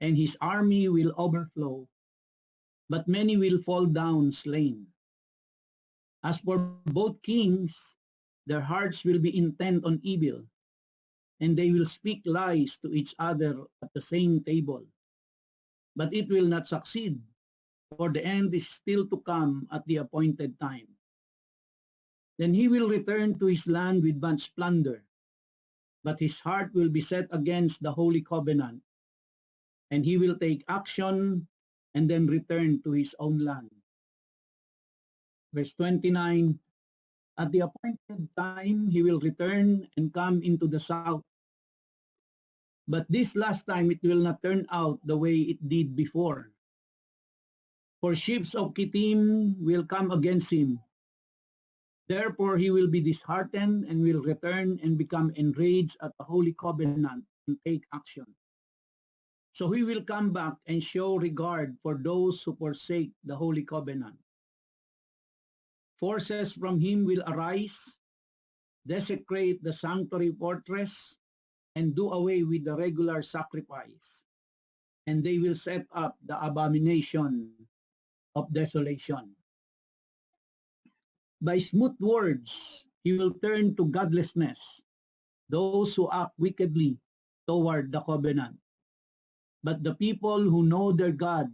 and his army will overflow, but many will fall down slain. As for both kings, their hearts will be intent on evil, and they will speak lies to each other at the same table. But it will not succeed, for the end is still to come at the appointed time. Then he will return to his land with much plunder, but his heart will be set against the Holy Covenant, and he will take action and then return to his own land. Verse 29, at the appointed time he will return and come into the south. But this last time it will not turn out the way it did before. For ships of Kittim will come against him. Therefore he will be disheartened and will return and become enraged at the Holy Covenant and take action. So he will come back and show regard for those who forsake the Holy Covenant. Forces from him will arise, desecrate the sanctuary fortress, and do away with the regular sacrifice. And they will set up the abomination of desolation. By smooth words, he will turn to godlessness those who act wickedly toward the covenant. But the people who know their God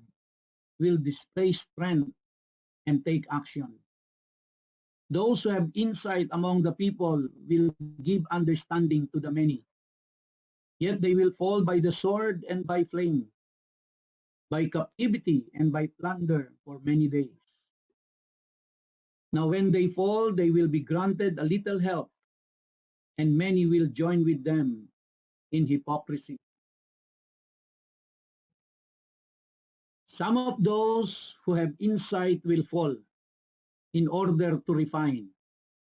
will display strength and take action. Those who have insight among the people will give understanding to the many. Yet they will fall by the sword and by flame, by captivity and by plunder for many days. Now when they fall, they will be granted a little help, and many will join with them in hypocrisy. Some of those who have insight will fall in order to refine,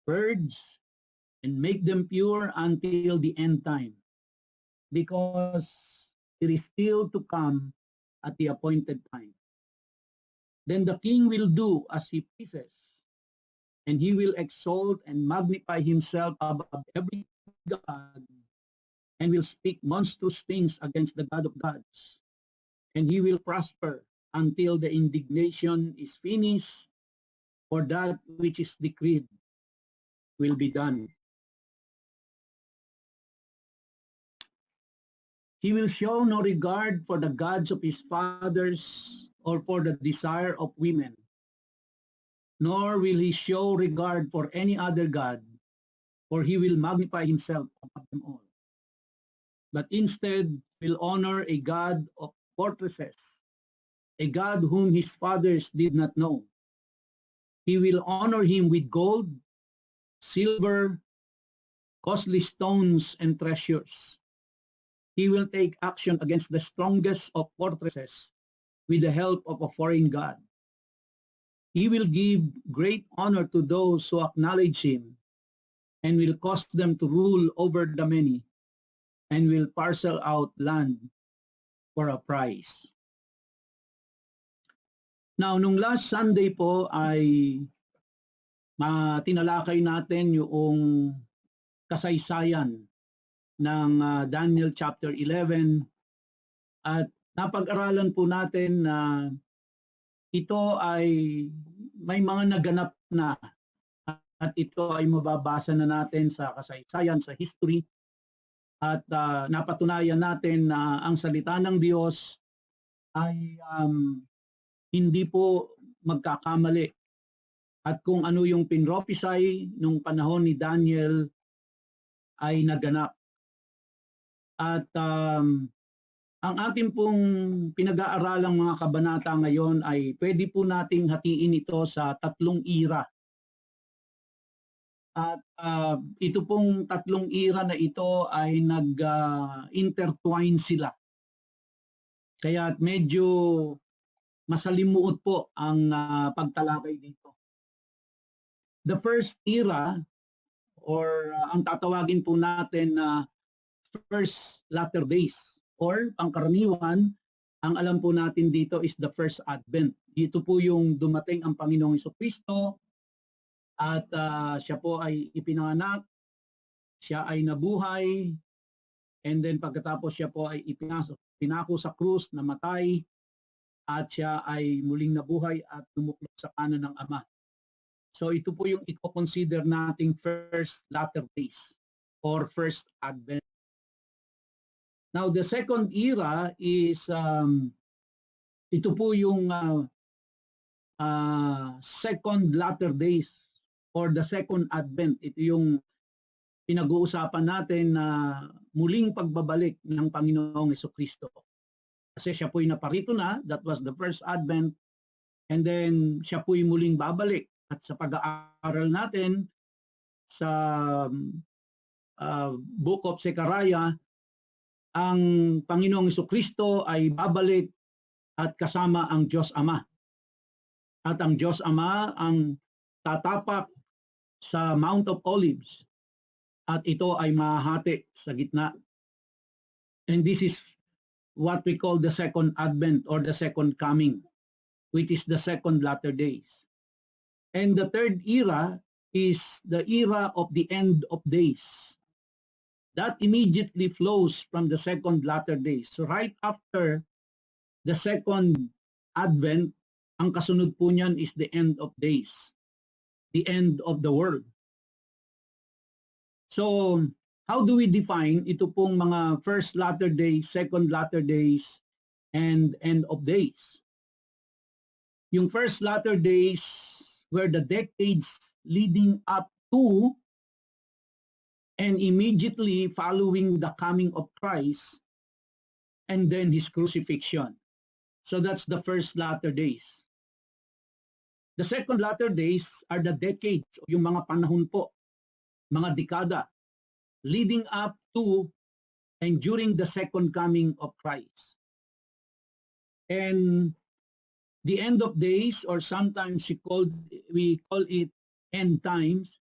purge, and make them pure until the end time, because it is still to come at the appointed time. Then the king will do as he pleases, and he will exalt and magnify himself above every god, and will speak monstrous things against the God of gods. And he will prosper until the indignation is finished, for that which is decreed will be done. He will show no regard for the gods of his fathers or for the desire of women, nor will he show regard for any other god, for he will magnify himself above them all. But instead will honor a God of fortresses, a God whom his fathers did not know. He will honor him with gold, silver, costly stones, and treasures. He will take action against the strongest of fortresses with the help of a foreign god. He will give great honor to those who acknowledge him, and will cause them to rule over the many, and will parcel out land for a price. Now, nung last Sunday po ay tinalakay natin yung kasaysayan ng Daniel chapter 11, at napag-aralan po natin na ito ay may mga naganap na, at ito ay mababasa na natin sa kasaysayan, sa history, at napatunayan natin na ang salita ng Diyos ay hindi po magkakamali, at kung ano yung pinrophesy nung panahon ni Daniel ay naganap. At ang ating pong pinag-aaralang mga kabanata ngayon ay pwede po nating hatiin ito sa tatlong era. At ito pong tatlong era na ito ay nag-intertwine sila. Kaya medyo masalimuot po ang pagtalakay dito. The first era, or ang tatawagin po natin na first latter days, or pangkaraniwan, ang alam po natin dito is the first advent. Dito po yung dumating ang Panginoong Jesucristo, at siya po ay ipinanganak, siya ay nabuhay, and then pagkatapos siya po ay ipinasok pinako sa krus, namatay, at siya ay muling nabuhay at tumuklop sa kanan ng Ama. So ito po yung i-consider nating first latter days or first advent. Now the second era is ito po yung second latter days or the second advent. Ito yung pinag-uusapan natin na muling pagbabalik ng Panginoong Jesucristo. Kasi siya po'y naparito na, that was the first advent, and then siya po'y muling babalik. At sa pag-aaral natin sa Book of Zechariah, ang Panginoong Jesucristo ay babalik at kasama ang Diyos Ama. At ang Diyos Ama ang tatapak sa Mount of Olives at ito ay mahati sa gitna. And this is what we call the second advent or the second coming, which is the second latter days. And the third era is the era of the end of days. That immediately flows from the second latter days. So right after the second advent, ang kasunod po niyan is the end of days, the end of the world. So, how do we define ito pong mga first latter days, second latter days, and end of days? Yung first latter days were the decades leading up to and immediately following the coming of Christ and then His crucifixion. So that's the first latter days. The second latter days are the decades, yung mga panahon po, mga dekada, leading up to and during the second coming of Christ. And the end of days, or sometimes we call it end times,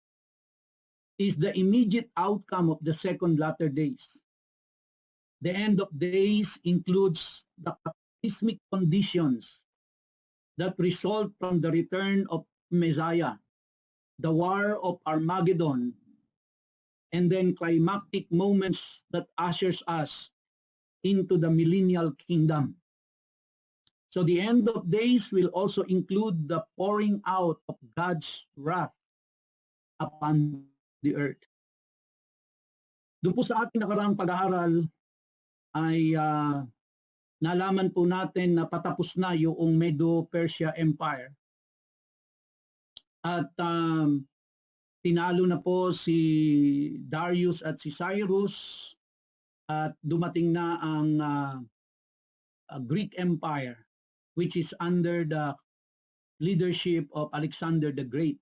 is the immediate outcome of the second latter days. The end of days includes the cataclysmic conditions that result from the return of Messiah, the war of Armageddon, and then climactic moments that ushers us into the millennial kingdom. So the end of days will also include the pouring out of God's wrath upon the earth. Doon po sa ating nakaraang pag-aaral ay nalaman po natin na patapos na yung Medo-Persia Empire. At tinalo na po si Darius at si Cyrus at dumating na ang Greek Empire, which is under the leadership of Alexander the Great.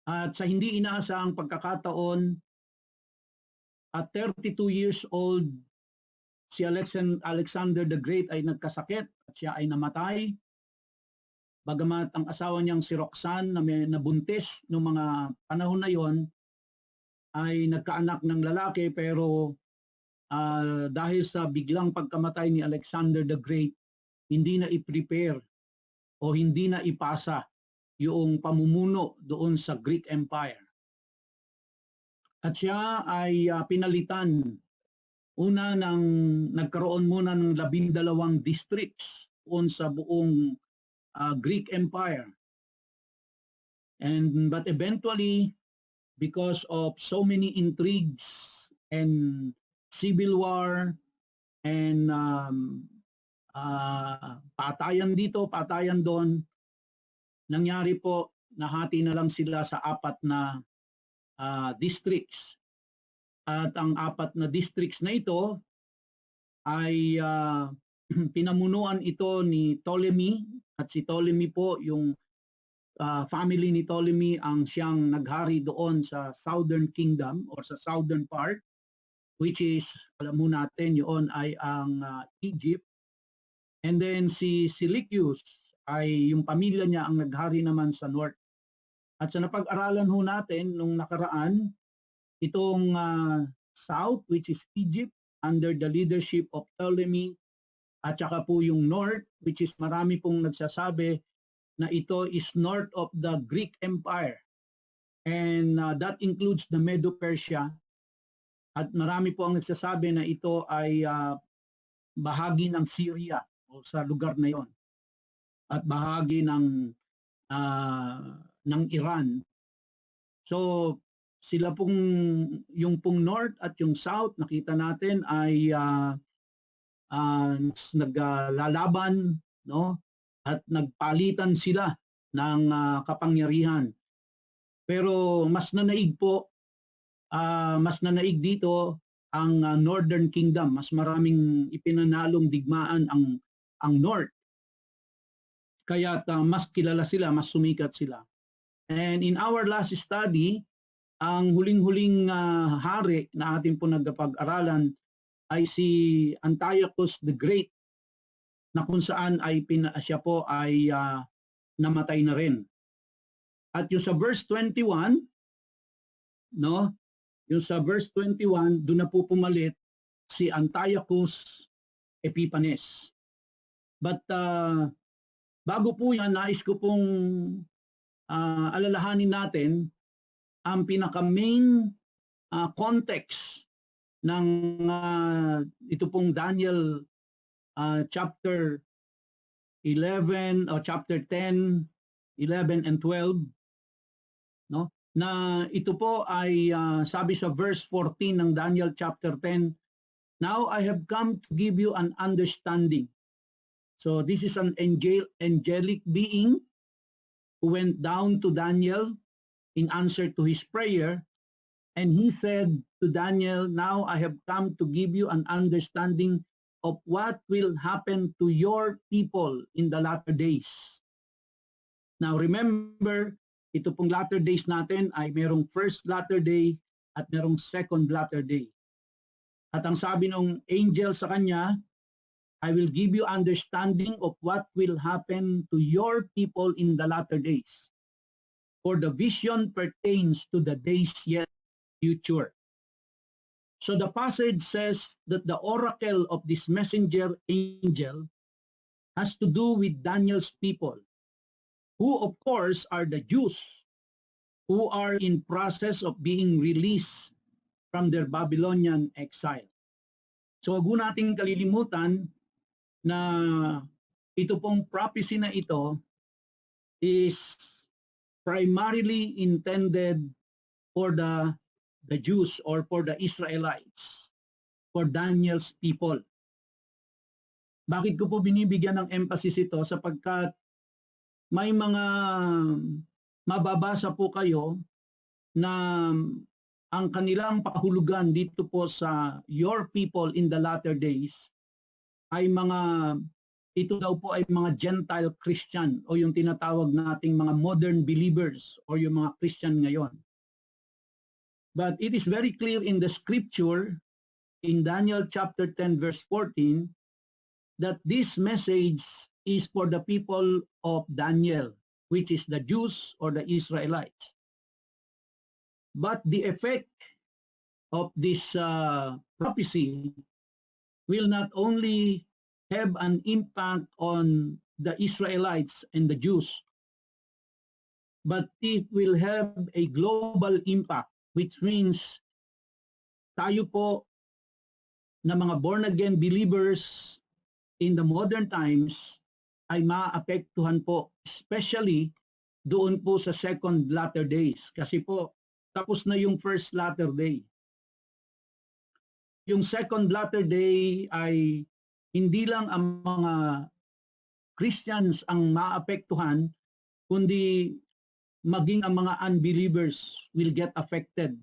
At sa hindi inaasahang pagkakataon, at 32 years old, si Alexander the Great ay nagkasakit at siya ay namatay. Bagamat ang asawa niyang si Roxanne na may nabuntis noong mga panahon na yon ay nagkaanak ng lalaki, pero dahil sa biglang pagkamatay ni Alexander the Great, hindi na i-prepare o hindi na ipasa yung pamumuno doon sa Greek Empire. At siya ay pinalitan una nagkaroon muna ng 12 districts doon sa buong Greek Empire. But eventually, because of so many intrigues and civil war and patayan dito, patayan doon, nangyari po, nahati na lang sila sa 4 na districts. At ang 4 na districts na ito ay pinamunuan ito ni Ptolemy, at si Ptolemy po, yung family ni Ptolemy ang siyang naghari doon sa Southern Kingdom or sa southern part, which is, alam mo natin, yun ay ang Egypt. And then si Seleucus ay yung pamilya niya ang naghari naman sa north. At sa napag-aralan ho natin nung nakaraan, itong south, which is Egypt, under the leadership of Ptolemy, at saka po yung north, which is marami pong nagsasabi na ito is north of the Greek Empire. And that includes the Medo-Persia. At marami po ang nagsasabi na ito ay bahagi ng Syria o sa lugar na yon at bahagi ng Iran. So sila pong yung pong north at yung south nakita natin ay naglalaban, no, at nagpalitan sila ng kapangyarihan. Pero mas nanaig dito ang Northern Kingdom. Mas maraming ipinanalong digmaan ang North. Kaya mas kilala sila, mas sumikat sila. And in our last study, ang huling-huling hari na ating po nagpag-aralan ay si Antiochus the Great, na kung saan ay siya po ay namatay na rin. At yung sa verse 21, no? Yung sa verse 21, doon na po pumalit si Antiochus Epiphanes. But bago po yan, nais ko pong alalahanin natin ang pinaka-main context ng ito pong Daniel chapter 11 o chapter 10, 11 and 12, no? Na ito po ay sabi sa verse 14 ng Daniel chapter 10, "Now I have come to give you an understanding." So this is an angelic being who went down to Daniel in answer to his prayer, and he said to Daniel, "Now I have come to give you an understanding of what will happen to your people in the latter days." Now remember, ito pong latter days natin ay merong first latter day at merong second latter day. At ang sabi ng angel sa kanya, "I will give you understanding of what will happen to your people in the latter days. For the vision pertains to the days yet future." So the passage says that the oracle of this messenger angel has to do with Daniel's people, who of course are the Jews who are in process of being released from their Babylonian exile. So wag nating kalilimutan na ito pong prophecy na ito is primarily intended for the Jews or for the Israelites, for Daniel's people. Bakit ko po binibigyan ng emphasis ito? Sapagkat may mga mababasa po kayo na ang kanilang pakahulugan dito po sa your people in the latter days ay ito daw po ay mga Gentile Christian o yung tinatawag nating mga modern believers o yung mga Christian ngayon. But it is very clear in the scripture in Daniel chapter 10 verse 14 that this message is for the people of Daniel, which is the Jews or the Israelites. But the effect of this prophecy will not only have an impact on the Israelites and the Jews, but it will have a global impact, which means tayo po na mga born-again believers in the modern times ay maapektuhan po, especially doon po sa second latter days. Kasi po, tapos na yung first latter day. Yung second latter day ay hindi lang ang mga Christians ang maapektuhan, kundi maging ang mga unbelievers will get affected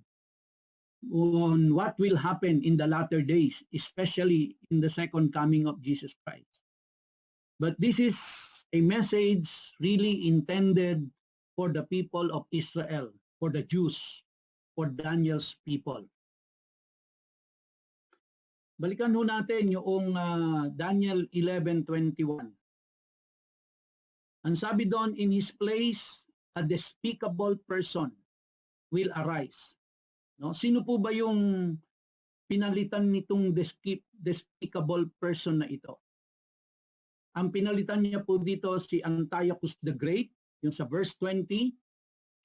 on what will happen in the latter days, especially in the second coming of Jesus Christ. But this is a message really intended for the people of Israel, for the Jews, for Daniel's people. Balikan ho natin yung Daniel 11:21. Ang sabi doon, "In his place, a despicable person will arise." No? Sino po ba yung pinalitan nitong despicable person na ito? Ang pinalitan niya po dito si Antiochus the Great, yung sa verse 20,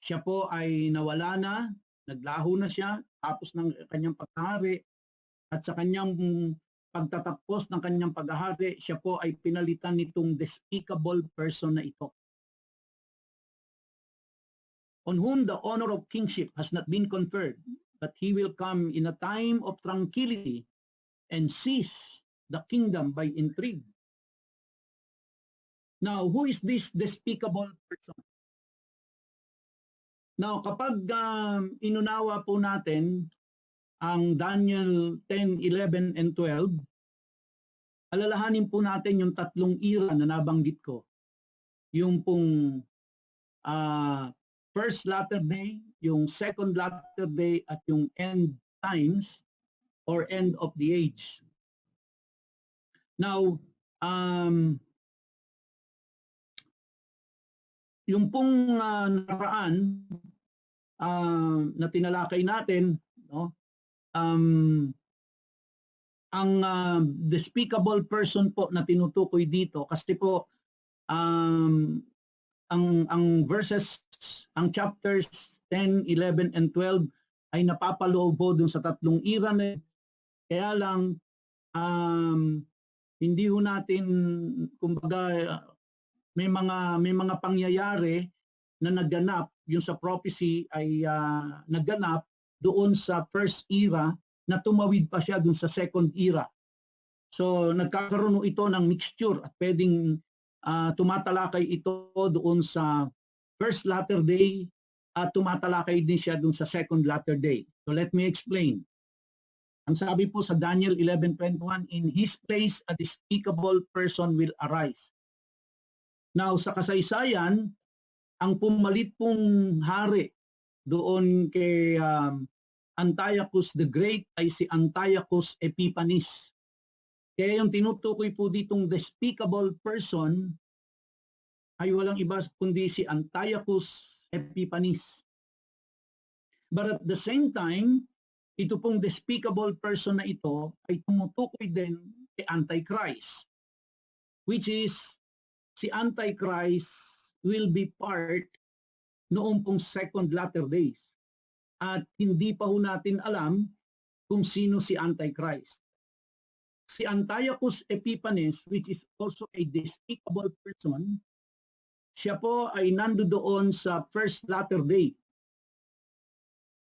siya po ay nawala na, naglaho na siya, tapos ng kanyang pagkahari, at sa kanyang pagtatapos ng kanyang paghahari, siya po ay pinalitan nitong despicable person na ito, on whom the honor of kingship has not been conferred, but he will come in a time of tranquility and seize the kingdom by intrigue. Now, who is this despicable person? Now, kapag inunawa po natin ang Daniel 10, 11, and 12, alalahanin po natin yung tatlong era na nabanggit ko. Yung pong first latter day, yung second latter day, at yung end times or end of the age. Now, yung pong nakaraan na tinalakay natin, no? Ang despicable person po na tinutukoy dito, kasi po ang verses, ang chapters 10, 11, and 12 ay napapaloob po dun sa tatlong era na. Kaya lang hindi ho natin, kumbaga, may mga pangyayari na nagganap, yung sa prophecy ay nagganap doon sa first era na tumawid pa siya doon sa second era. So nagkakaroon ito ng mixture at pwedeng tumatalakay ito doon sa first latter day at tumatalakay din siya doon sa second latter day. So let me explain. Ang sabi po sa Daniel 11:21, in his place a despicable person will arise. Now sa kasaysayan, ang pumalit pong hari doon kay Antiochus the Great ay si Antiochus Epiphanes. Kaya yung tinutukoy po ditong despicable person ay walang iba kundi si Antiochus Epiphanes. But at the same time, ito pong despicable person na ito ay tumutukoy din kay Antichrist, which is si Antichrist will be part noong pong second latter days. At hindi pa ho natin alam kung sino si Antichrist. Si Antiochus Epiphanes, which is also a despicable person, siya po ay nandoon sa first latter day.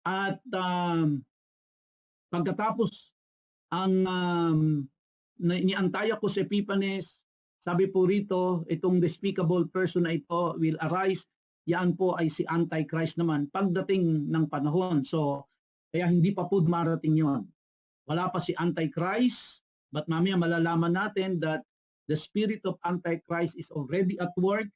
At pagkatapos ni Antiochus Epiphanes, sabi po rito, itong despicable person na ito will arise. Yan po ay si Antichrist naman pagdating ng panahon. So, kaya hindi pa po dumarating yon. Wala pa si Antichrist, but mamaya malalaman natin that the spirit of Antichrist is already at work,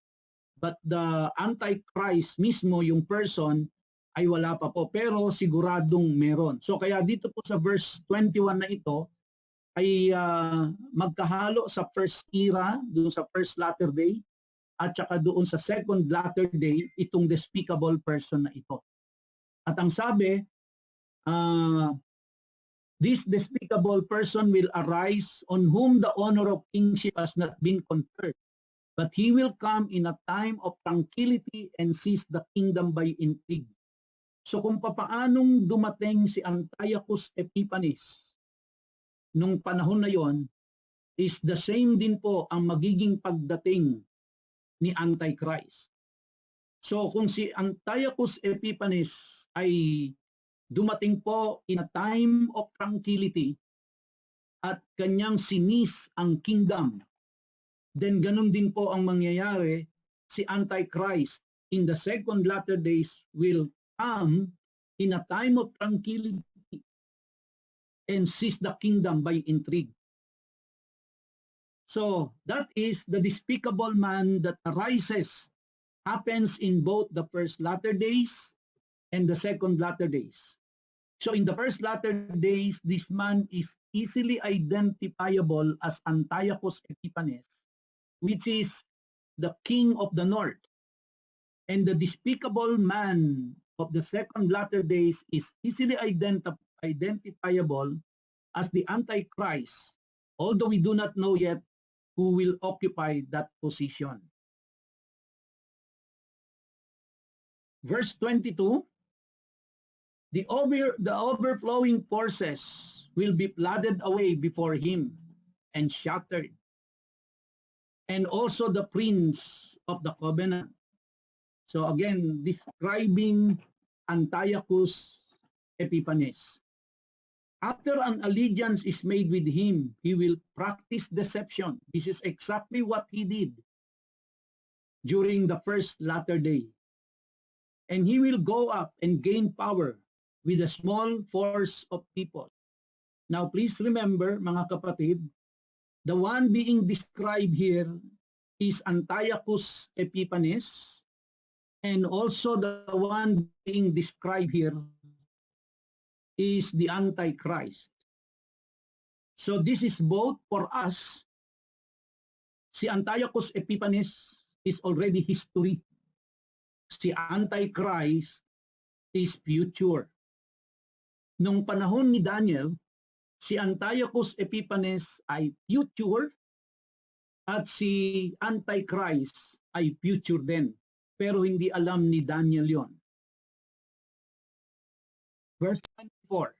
but the Antichrist mismo, yung person, ay wala pa po. Pero siguradong meron. So kaya dito po sa verse 21 na ito, ay magkahalo sa first era, doon sa first latter day, at saka doon sa second latter day, itong despicable person na ito. At ang sabi, this despicable person will arise on whom the honor of kingship has not been conferred, but he will come in a time of tranquility and seize the kingdom by intrigue. So kung papaanong dumating si Antiochus Epiphanes nung panahon na yon, is the same din po ang magiging pagdating ni Antichrist. So kung si Antiochus Epiphanes ay dumating po in a time of tranquility at kanyang sinis ang kingdom, then ganun din po ang mangyayari, si Antichrist in the second latter days will come in a time of tranquility and seize the kingdom by intrigue. So that is the despicable man that arises, happens in both the first latter days and the second latter days. So in the first latter days, this man is easily identifiable as Antiochus Epiphanes, which is the king of the north. And the despicable man of the second latter days is easily identifiable as the Antichrist, although we do not know yet who will occupy that position. Verse 22, the overflowing forces will be flooded away before him and shattered. And also the prince of the covenant. So again, describing Antiochus Epiphanes. After an allegiance is made with him, he will practice deception. This is exactly what he did during the first latter day. And he will go up and gain power with a small force of people. Now please remember, mga kapatid, the one being described here is Antiochus Epiphanes, and also the one being described here is the Antichrist. So this is both for us. Si Antiochus Epiphanes is already history. Si Antichrist is future. Nung panahon ni Daniel, si Antiochus Epiphanes ay future at si Antichrist ay future din. Pero hindi alam ni Daniel yon. Verse 24.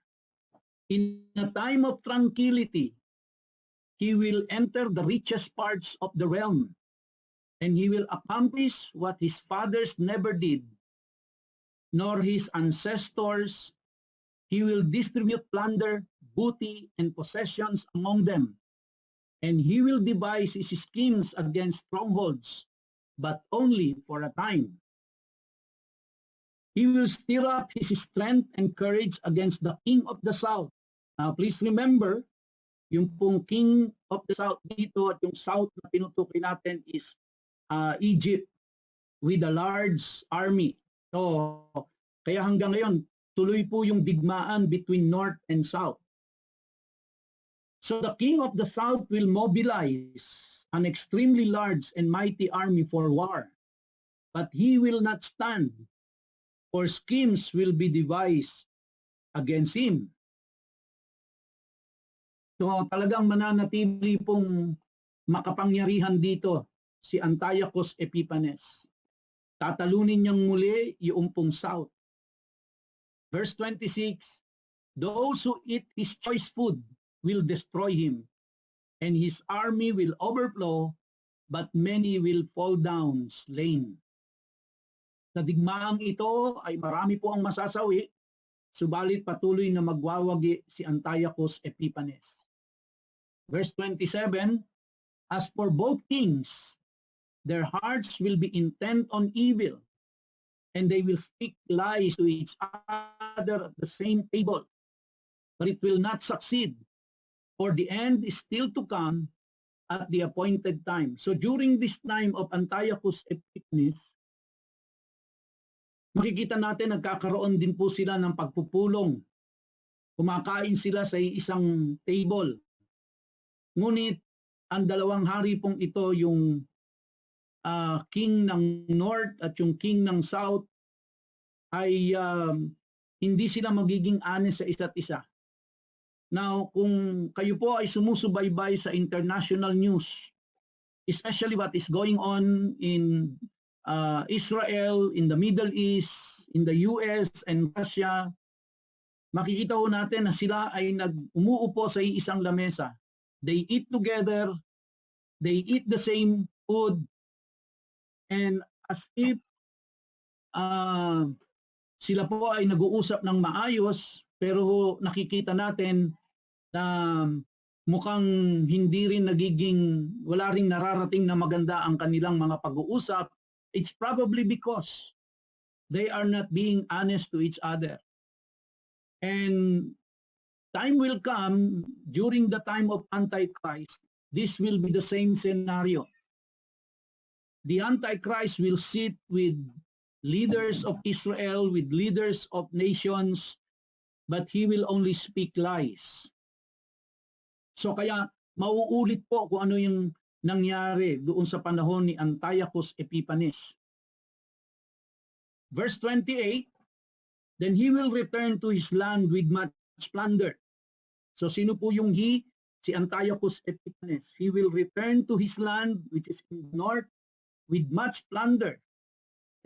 In a time of tranquility, he will enter the richest parts of the realm, and he will accomplish what his fathers never did, nor his ancestors. He will distribute plunder, booty, and possessions among them, and he will devise his schemes against strongholds, but only for a time. He will stir up his strength and courage against the king of the south. Now please remember, yung pong king of the south dito at yung south na tinutukoy natin is Egypt with a large army. So, kaya hanggang ngayon, tuloy po yung digmaan between north and south. So the king of the south will mobilize an extremely large and mighty army for war, but he will not stand, for schemes will be devised against him. So talagang mananatili pong makapangyarihan dito si Antiochus Epiphanes. Tatalunin niyang muli yung pong south. Verse 26, those who eat his choice food will destroy him, and his army will overflow, but many will fall down slain. Sa digmaang ito ay marami po ang masasawi, subalit patuloy na magwawagi si Antiochus Epiphanes. Verse 27, as for both kings, their hearts will be intent on evil, and they will speak lies to each other at the same table. But it will not succeed, for the end is still to come at the appointed time. So during this time of Antiochus Epiphanes, makikita natin nagkakaroon din po sila ng pagpupulong. Kumakain sila sa isang table. Ngunit ang dalawang hari pong ito, yung king ng north at yung king ng south, ay hindi sila magiging honest sa isa't isa. Now, kung kayo po ay sumusubaybay sa international news, especially what is going on in Israel, in the Middle East, in the US and Russia, makikita ho natin na sila ay umuupo sa isang lamesa. They eat together, they eat the same food, and as if sila po ay nag-uusap ng maayos, pero nakikita natin na mukhang hindi rin wala ring nararating na maganda ang kanilang mga pag-uusap. It's probably because they are not being honest to each other. And time will come, during the time of Antichrist, this will be the same scenario. The Antichrist will sit with leaders of Israel, with leaders of nations, but he will only speak lies. So kaya mauulit po kung ano yung nangyari doon sa panahon ni Antiochus Epiphanes. Verse 28, then he will return to his land with much plunder. So sino po yung he? Si Antiochus Epiphanes. He will return to his land, which is in the north, with much plunder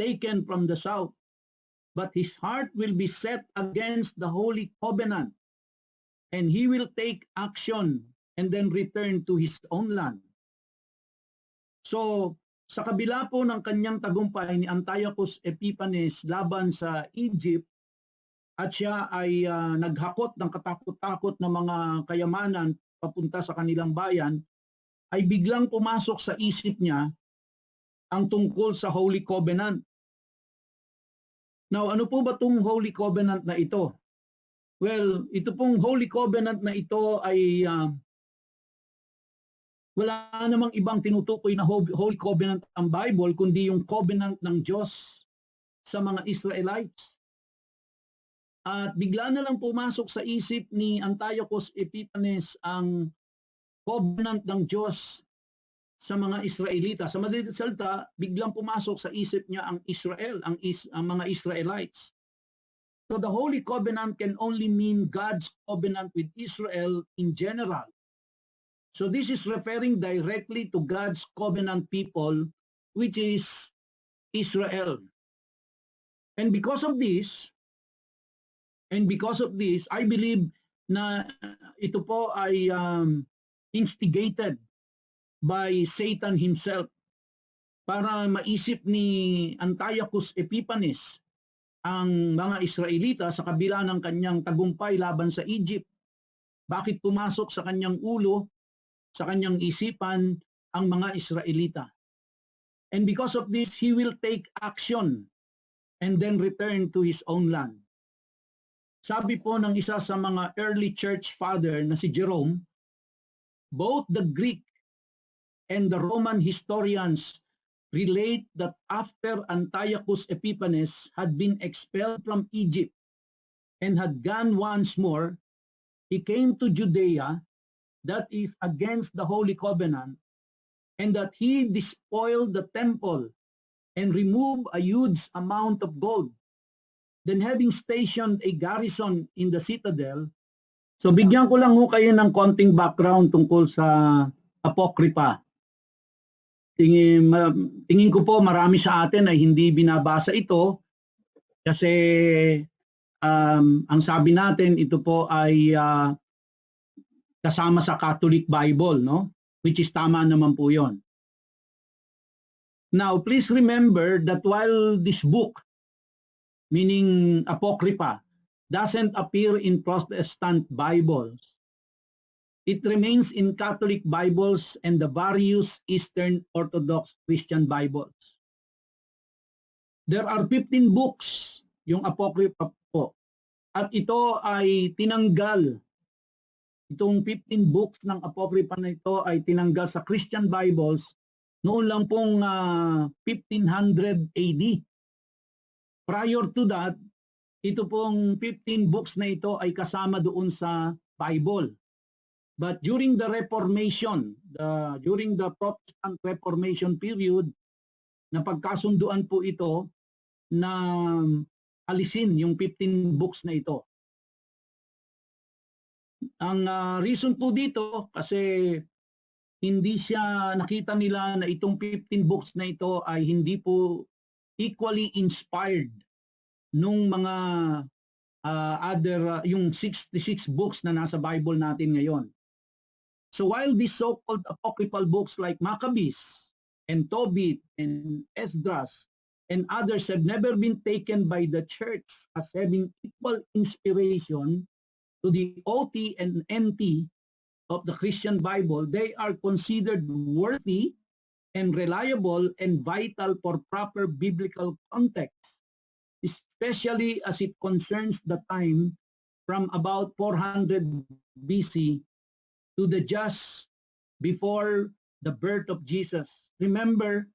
taken from the south. But his heart will be set against the holy covenant, and he will take action and then return to his own land. So, sa kabila po ng kanyang tagumpay ni Antiochus Epiphanes laban sa Egypt, at siya ay naghakot ng katakot-takot na mga kayamanan papunta sa kanilang bayan, ay biglang pumasok sa isip niya ang tungkol sa Holy Covenant. Now, ano po ba itong Holy Covenant na ito? Well, ito pong Holy Covenant na ito ay wala namang ibang tinutukoy na Holy Covenant ang Bible, kundi yung covenant ng Diyos sa mga Israelites. At bigla na lang pumasok sa isip ni Antiochus Epiphanes ang covenant ng Diyos sa mga Israelita. Sa madaling salita, biglang pumasok sa isip niya ang Israel, ang mga Israelites. So the Holy Covenant can only mean God's covenant with Israel in general. So this is referring directly to God's covenant people, which is Israel. And because of this, I believe na ito po ay instigated by Satan himself para maisip ni Antiochus Epiphanes ang mga Israelita sa kabila ng kanyang tagumpay laban sa Egypt. Bakit pumasok sa kanyang ulo, sa kanyang isipan ang mga Israelita? And because of this, he will take action and then return to his own land. Sabi po ng isa sa mga early church father na si Jerome, both the Greek and the Roman historians relate that after Antiochus Epiphanes had been expelled from Egypt and had gone once more, he came to Judea, that is against the Holy Covenant, and that he despoiled the temple and removed a huge amount of gold. Then having stationed a garrison in the citadel, so bigyan ko lang ho kayo ng konting background tungkol sa Apocrypha. Tingin ko po marami sa atin ay hindi binabasa ito kasi ang sabi natin ito po ay kasama sa Catholic Bible, no? Which is tama naman po yon. Now, please remember that while this book, meaning Apocrypha, doesn't appear in Protestant Bibles, it remains in Catholic Bibles and the various Eastern Orthodox Christian Bibles. There are 15 books, yung Apocrypha po. At ito ay tinanggal, itong 15 books ng Apocrypha na ito ay tinanggal sa Christian Bibles noon lang pong 1500 AD. Prior to that, ito pong 15 books na ito ay kasama doon sa Bible. But during the Reformation, during the Protestant Reformation period, napagkasunduan po ito na alisin yung 15 books na ito. Ang reason po dito kasi hindi siya nakita nila na itong 15 books na ito ay hindi po equally inspired nung mga yung 66 books na nasa Bible natin ngayon. So while these so-called apocryphal books like Maccabees and Tobit and Esdras and others have never been taken by the church as having equal inspiration to the OT and NT of the Christian Bible, they are considered worthy and reliable and vital for proper biblical context, especially as it concerns the time from about 400 BC to the just before the birth of Jesus. Remember,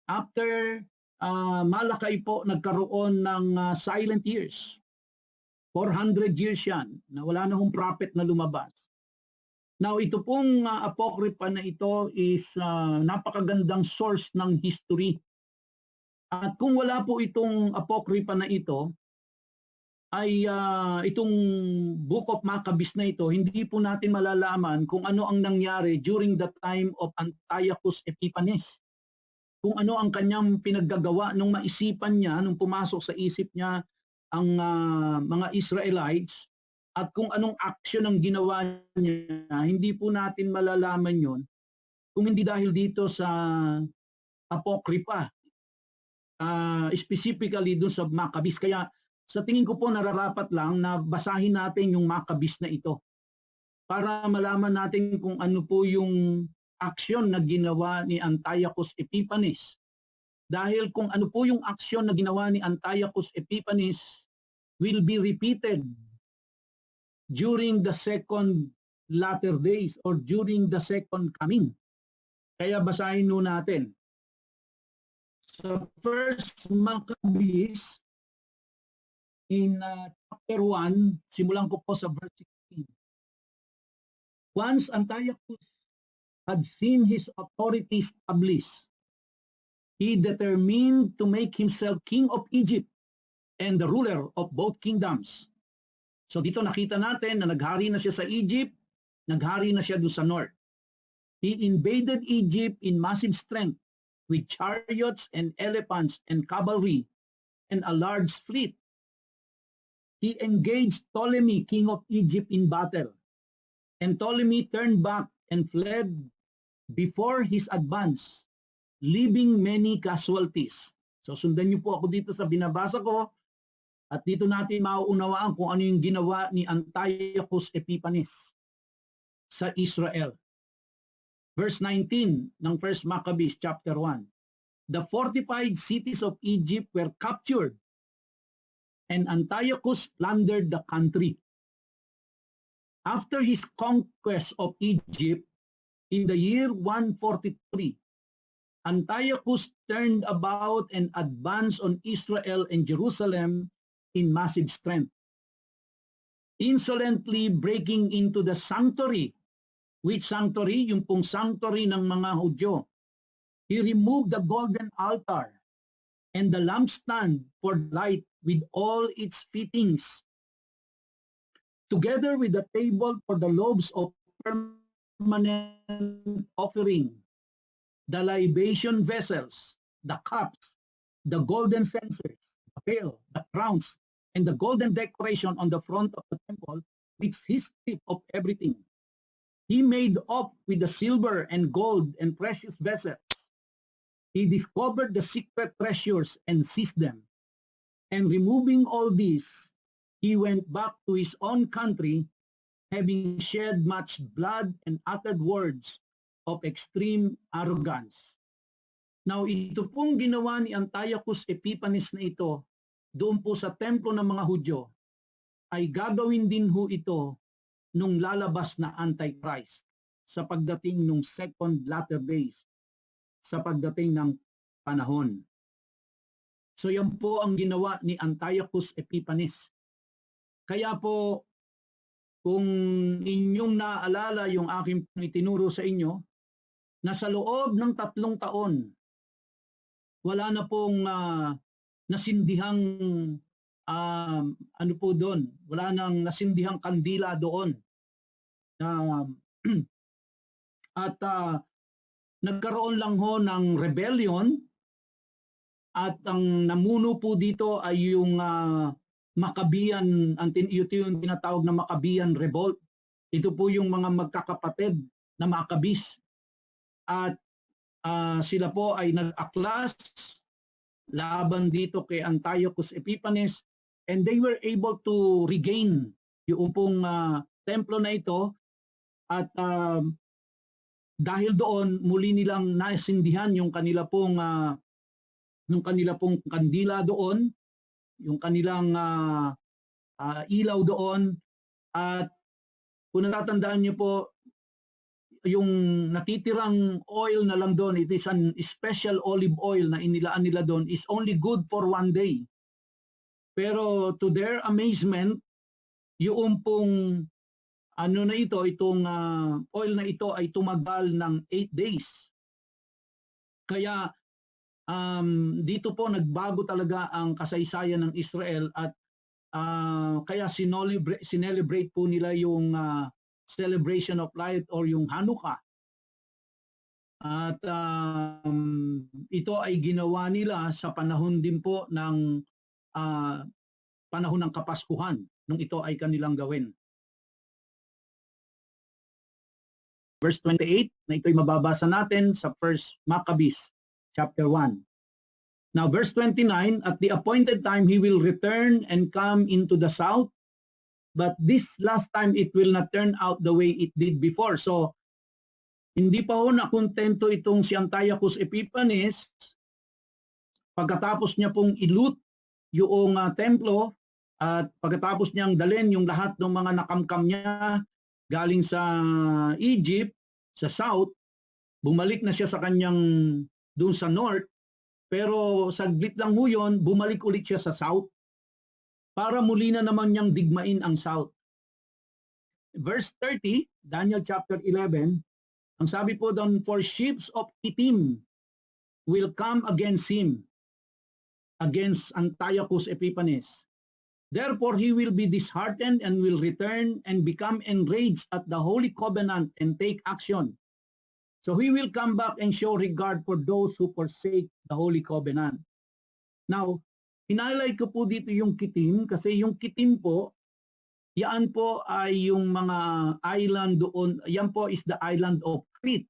after Malakay po nagkaroon ng silent years. 400 years yan na wala na hong prophet na lumabas. Now, ito pong Apocrypha na ito is napakagandang source ng history. At kung wala po itong Apocrypha na ito, ay itong Book of Maccabees na ito, hindi po natin malalaman kung ano ang nangyari during the time of Antiochus Epiphanes. Kung ano ang kanyang pinaggagawa nung maisipan niya, nung pumasok sa isip niya ang mga Israelites at kung anong action ang ginawa niya, hindi po natin malalaman yon kung hindi dahil dito sa Apokripa, specifically doon sa Maccabees. Kaya sa tingin ko po nararapat lang na basahin natin yung Maccabees na ito para malaman natin kung ano po yung aksyon na ginawa ni Antiochus Epiphanes. Dahil kung ano po yung aksyon na ginawa ni Antiochus Epiphanes will be repeated during the second latter days or during the second coming. Kaya basahin nun natin. Sa first Maccabees in chapter 1, simulan ko po sa verse 16. Once Antiochus had seen his authority established, he determined to make himself king of Egypt and the ruler of both kingdoms. So dito nakita natin na naghari na siya sa Egypt, naghari na siya doon sa north. He invaded Egypt in massive strength with chariots and elephants and cavalry and a large fleet. He engaged Ptolemy, king of Egypt, in battle. And Ptolemy turned back and fled before his advance, leaving many casualties. So sundan niyo po ako dito sa binabasa ko at dito natin mauunawaan kung ano yung ginawa ni Antiochus Epiphanes sa Israel. Verse 19 ng 1 Maccabees chapter 1. The fortified cities of Egypt were captured and Antiochus plundered the country. After his conquest of Egypt in the year 143, Antiochus turned about and advanced on Israel and Jerusalem in massive strength, insolently breaking into the sanctuary. Which sanctuary? Yung pong sanctuary ng mga Hudyo. He removed the golden altar and the lampstand for light with all its fittings, together with the table for the loaves of permanent offering, the libation vessels, the cups, the golden censers, the veil, the crowns, and the golden decoration on the front of the temple, which his strip of everything. He made off with the silver and gold and precious vessels. He discovered the secret treasures and seized them. And removing all this, he went back to his own country, having shed much blood and uttered words of extreme arrogance. Now, ito pong ginawa ni Antiochus Epiphanes na ito, doon po sa templo ng mga Hudyo, ay gagawin din ho ito nung lalabas na Antichrist sa pagdating nung second latter days, sa pagdating ng panahon. So yan po ang ginawa ni Antiochus Epiphanes. Kaya po, kung inyong naaalala yung aking itinuro sa inyo, na sa loob ng 3 taon, wala na pong nasindihang ano po doon, wala nang nasindihang kandila doon. At nagkaroon lang ho ng rebellion at ang namuno po dito ay yung Maccabean, ito yung tinatawag na Maccabean Revolt. Ito po yung mga magkakapatid na Maccabees. At sila po ay nag-aklas laban dito kay Antiochus Epiphanes and they were able to regain yung pong templo na ito at dahil doon muli nilang nasindihan yung kanila pong kandila doon, yung kanilang ilaw doon at kung natatandaan niyo po yung natitirang oil na lang doon, it is an special olive oil na inilaan nila doon is only good for 1 day. Pero to their amazement, yung pong ano na ito, itong oil na ito ay tumagal ng 8 days. Kaya dito po nagbago talaga ang kasaysayan ng Israel at kaya sinelebrate po nila yung celebration of light or yung Hanukkah. At ito ay ginawa nila sa panahon din po ng panahon ng Kapaskuhan nung ito ay kanilang gawin. verse 28, na ito'y mababasa natin sa 1 Maccabees, chapter 1. Now, verse 29, at the appointed time he will return and come into the south, but this last time it will not turn out the way it did before. So, hindi pa ho nakontento itong si Antiochus Epiphanes pagkatapos niya pong iloot yung templo at pagkatapos niyang dalhin yung lahat ng mga nakamkam niya galing sa Egypt, sa south, bumalik na siya sa kanyang doon sa north, pero saglit lang ho yun, bumalik ulit siya sa south para muli na naman niyang digmain ang south. Verse 30, Daniel chapter 11, ang sabi po doon, for ships of Kittim will come against him, against Antiochus Epiphanes. Therefore he will be disheartened and will return and become enraged at the Holy Covenant and take action. So he will come back and show regard for those who forsake the Holy Covenant. Now, in-highlight ko po dito yung Kittim kasi yung Kittim po, yan po ay yung mga island doon, yan po is the island of Crete.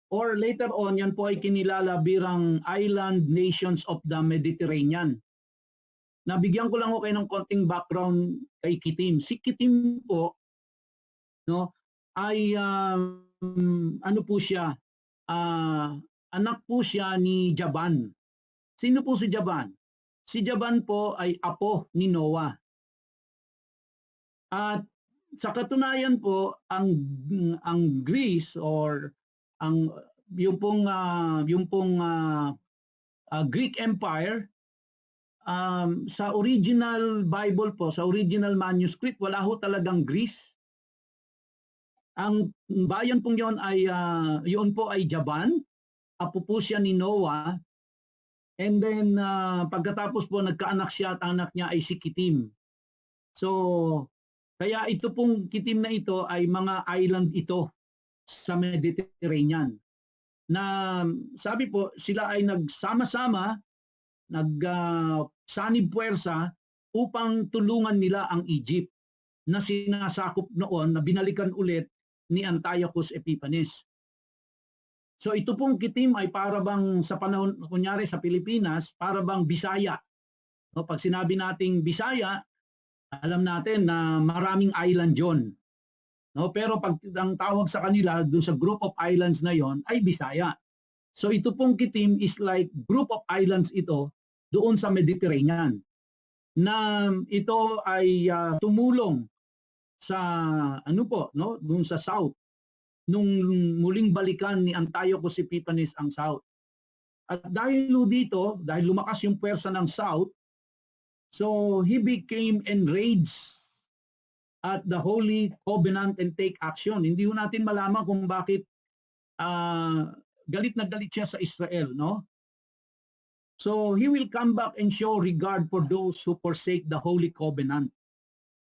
Or later on, yan po ay kinilala birang island nations of the Mediterranean. Nabigyan ko lang ko kayo ng konting background kay Kittim. Si Kittim po, no, ay ano po siya, anak po siya ni Javan. Sino po si Javan? Si Javan po ay apo ni Noah. At sa katunayan po, ang Greece or ang yung pong Greek Empire, sa original Bible po, sa original manuscript, wala ho talagang Greece. Ang bayan pong yun ay, yun po ay Javan, apo po siya ni Noah, and then pagkatapos po nagkaanak siya at anak niya ay si Kittim. So, kaya ito pong Kittim na ito ay mga island ito sa Mediterranean. Na sabi po, sila ay nagsama-sama, sanib puwersa upang tulungan nila ang Egypt na sinasakop noon na binalikan ulit ni Antiochus Epiphanes. So ito pong Kittim ay para bang sa panahon, kunyari sa Pilipinas, para bang Bisaya. No, pag sinabi nating Bisaya, alam natin na maraming island yon. No, pero pag ang tawag sa kanila doon sa group of islands na yon ay Bisaya. So ito pong Kittim is like group of islands ito doon sa Mediterranean na ito ay tumulong sa ano po, no, doon sa south nung muling balikan ni Antiochus Epiphanes ang south. At dahil dito, dahil lumakas yung puwersa ng south, so he became enraged at the Holy Covenant and take action. Hindi ho natin malaman kung bakit galit na galit siya sa Israel, no? So he will come back and show regard for those who forsake the Holy Covenant.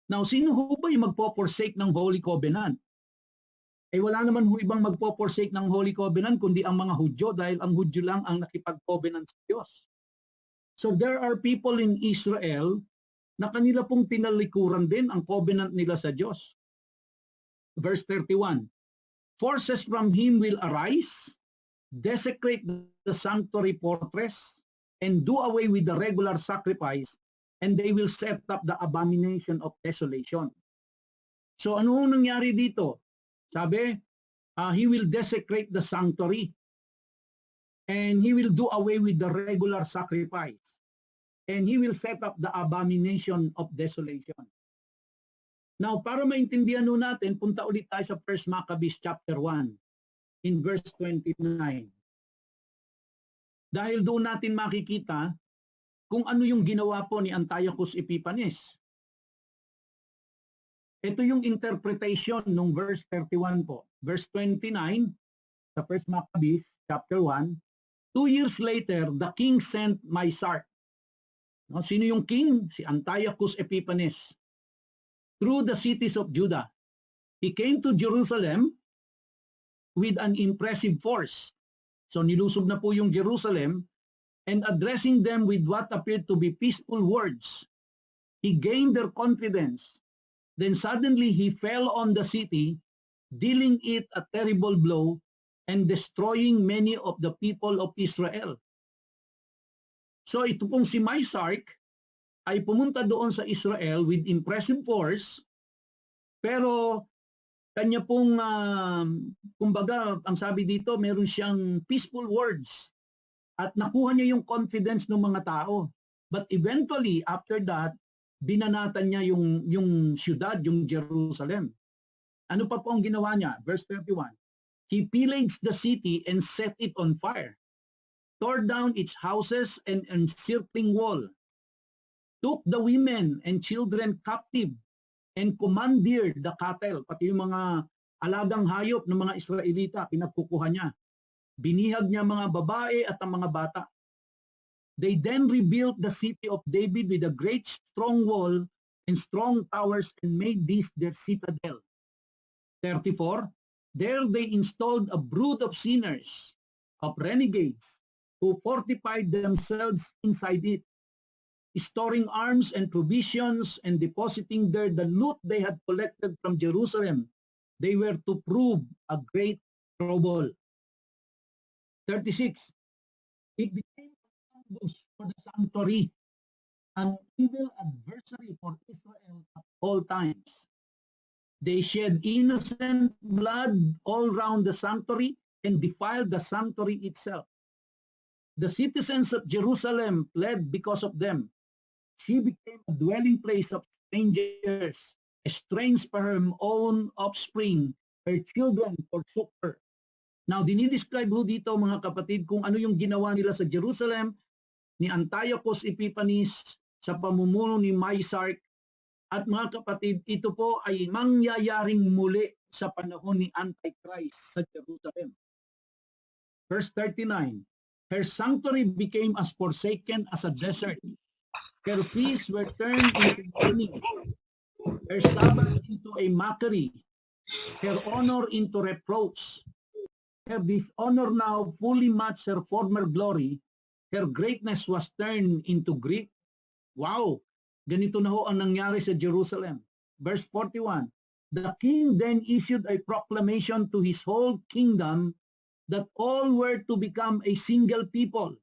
Now, sino ho ba yung magpo-forsake ng Holy Covenant? Eh wala naman ho ibang magpo-forsake ng Holy Covenant kundi ang mga Hudyo dahil ang Hudyo lang ang nakipag-covenant sa Diyos. So there are people in Israel na kanila pong tinalikuran din ang covenant nila sa Diyos. Verse 31, forces from him will arise, desecrate the sanctuary fortress, and do away with the regular sacrifice, and they will set up the abomination of desolation. So ano nangyari dito? Sabi, he will desecrate the sanctuary, and he will do away with the regular sacrifice, and he will set up the abomination of desolation. Now, para maintindihan natin, punta ulit tayo sa 1 Maccabees chapter 1, in verse 29. Dahil doon natin makikita kung ano yung ginawa po ni Antiochus Epiphanes. Ito yung interpretation ng verse 31 po. Verse 29 sa 1 Maccabees chapter 1, 2 years later, the king sent Mysarch. No, sino yung king? Si Antiochus Epiphanes. Through the cities of Judah. He came to Jerusalem with an impressive force. So nilusog na po yung Jerusalem, and addressing them with what appeared to be peaceful words, he gained their confidence. Then suddenly he fell on the city dealing it a terrible blow and destroying many of the people of Israel. So ito pong si Mysark ay pumunta doon sa Israel with impressive force, pero kanya pong, kumbaga, ang sabi dito, meron siyang peaceful words at nakuha niya yung confidence ng mga tao. But eventually, after that, binanatan niya yung siyudad, yung Jerusalem. Ano pa po ang ginawa niya? Verse 31. He pillaged the city and set it on fire, tore down its houses and encircling wall, took the women and children captive, and commandeered the cattle, pati yung mga alagang hayop ng mga Israelita, pinagkukuha niya. Binihag niya mga babae at ang mga bata. They then rebuilt the city of David with a great strong wall and strong towers and made this their citadel. 34. There they installed a brood of sinners, of renegades, who fortified themselves inside it, storing arms and provisions and depositing there the loot they had collected from Jerusalem. They were to prove a great trouble. 36. It became an ambush for the sanctuary, an evil adversary for Israel at all times. They shed innocent blood all round the sanctuary and defiled the sanctuary itself. The citizens of Jerusalem fled because of them. She became a dwelling place of strangers, estranged for her own offspring. Her children forsook her. Now, dinidescribe ho dito mga kapatid kung ano yung ginawa nila sa Jerusalem ni Antiochus Epiphanes sa pamumuno ni Mysark. At mga kapatid, ito po ay mangyayaring muli sa panahon ni Antichrist sa Jerusalem. Verse 39, her sanctuary became as forsaken as a desert. Her feasts were turned into mourning, her Sabbath into a mockery, her honor into reproach. Her dishonor now fully matched her former glory. Her greatness was turned into grief. Wow! Ganito na ho ang nangyari sa Jerusalem. Verse 41, the king then issued a proclamation to his whole kingdom that all were to become a single people,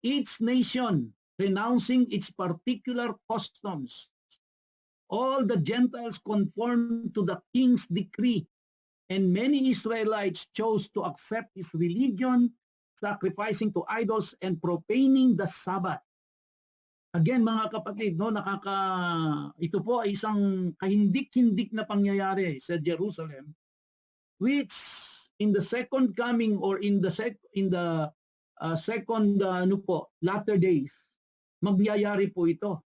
each nation renouncing its particular customs. All the Gentiles conformed to the king's decree, and many Israelites chose to accept his religion, sacrificing to idols and profaning the Sabbath. Again, mga kapatid, no, ito po ay isang kahindik-hindik na pangyayari sa Jerusalem, which in the second coming or in the second latter days, magyayari po ito.